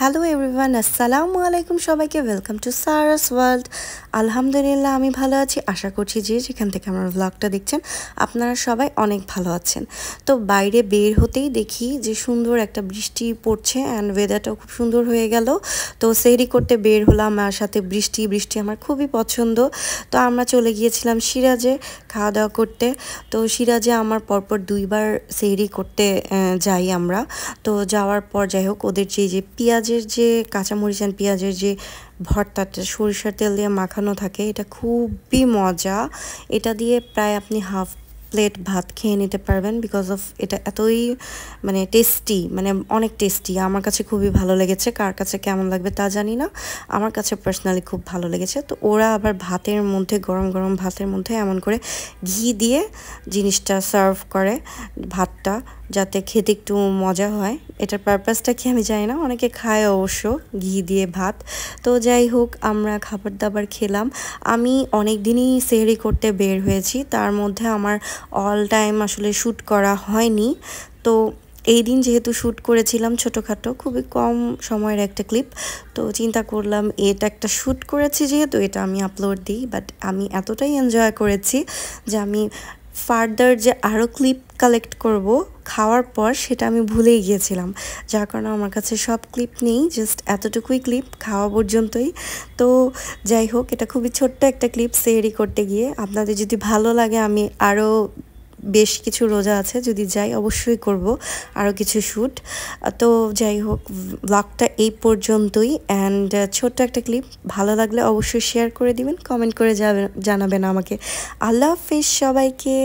Hello everyone, আসসালামু আলাইকুম সবাইকে। Welcome to Sara's world. আলহামদুলিল্লাহ আমি ভালো আছি। আশা করছি যে যেখান থেকে আমার ব্লগটা দেখছেন আপনারা সবাই অনেক ভালো আছেন। তো বাইরে বের হতেই দেখি যে সুন্দর একটা বৃষ্টি পড়ছে অ্যান্ড ওয়েদারটাও খুব সুন্দর হয়ে গেল। তো সেহরি করতে বের হলাম, আর সাথে বৃষ্টি আমার খুবই পছন্দ। তো আমরা চলে গিয়েছিলাম সিরাজে খাওয়া দাওয়া করতে। তো সিরাজে আমার পরপর দুইবার সেহরি করতে যাই আমরা। তো যাওয়ার পর যাই হোক, ওদের যে পেঁয়াজের যে কাঁচামরিচ আর পেঁয়াজের যে ভর্তাটা সরিষার তেল দিয়ে মাখানো থাকে, এটা খুবই মজা। এটা দিয়ে প্রায় আপনি হাফ প্লেট ভাত খেয়ে নিতে পারবেন, বিকজ অফ এটা এতই টেস্টি, অনেক টেস্টি। আমার কাছে খুবই ভালো লেগেছে, কার কাছে কেমন লাগবে তা জানি না, আমার কাছে পার্সোনালি খুব ভালো লেগেছে। তো ওরা আবার ভাতের মধ্যে, গরম গরম ভাতের মধ্যে এমন করে ঘি দিয়ে জিনিসটা সার্ভ করে, ভাতটা, যাতে খেতে একটু মজা হয়। এটার পারপাসটা কি আমি জানি না, অনেকে খায় অবশ্য ঘি দিয়ে ভাত। তো যাই হোক, আমরা খাবার দাবার খেলাম। আমি অনেক দিনই সেহরি করতে বের হয়েছি, তার মধ্যে আমার অল টাইম আসলে শ্যুট করা হয়নি। তো এই দিন যেহেতু শ্যুট করেছিলাম ছোটোখাটো, খুবই কম সময়ের একটা ক্লিপ, তো চিন্তা করলাম এটা একটা শ্যুট করেছি যেহেতু এটা আমি আপলোড দিই। বাট আমি এতটাই এনজয় করেছি যে আমি ফার্দার যে আরও ক্লিপ কালেক্ট করব খাওয়ার পর, সেটা আমি ভুলেই গিয়েছিলাম। যার কারণে আমার কাছে সব ক্লিপ নেই, জাস্ট এতটুকুই ক্লিপ খাওয়া পর্যন্তই। তো যাই হোক, এটা খুবই ছোট্ট একটা ক্লিপ সেহরি করতে গিয়ে। আপনাদের যদি ভালো লাগে, আমি আরও বেশ কিছু রোজা আছে, যদি যাই অবশ্যই করব আরও কিছু শ্যুট। তো যাই হোক, ব্লগটা এই পর্যন্তই। অ্যান্ড ছোট্ট একটা ক্লিপ, ভালো লাগলে অবশ্যই শেয়ার করে দিবেন, কমেন্ট করে জানাবেন আমাকে। আল্লাহ হাফিজ সবাইকে।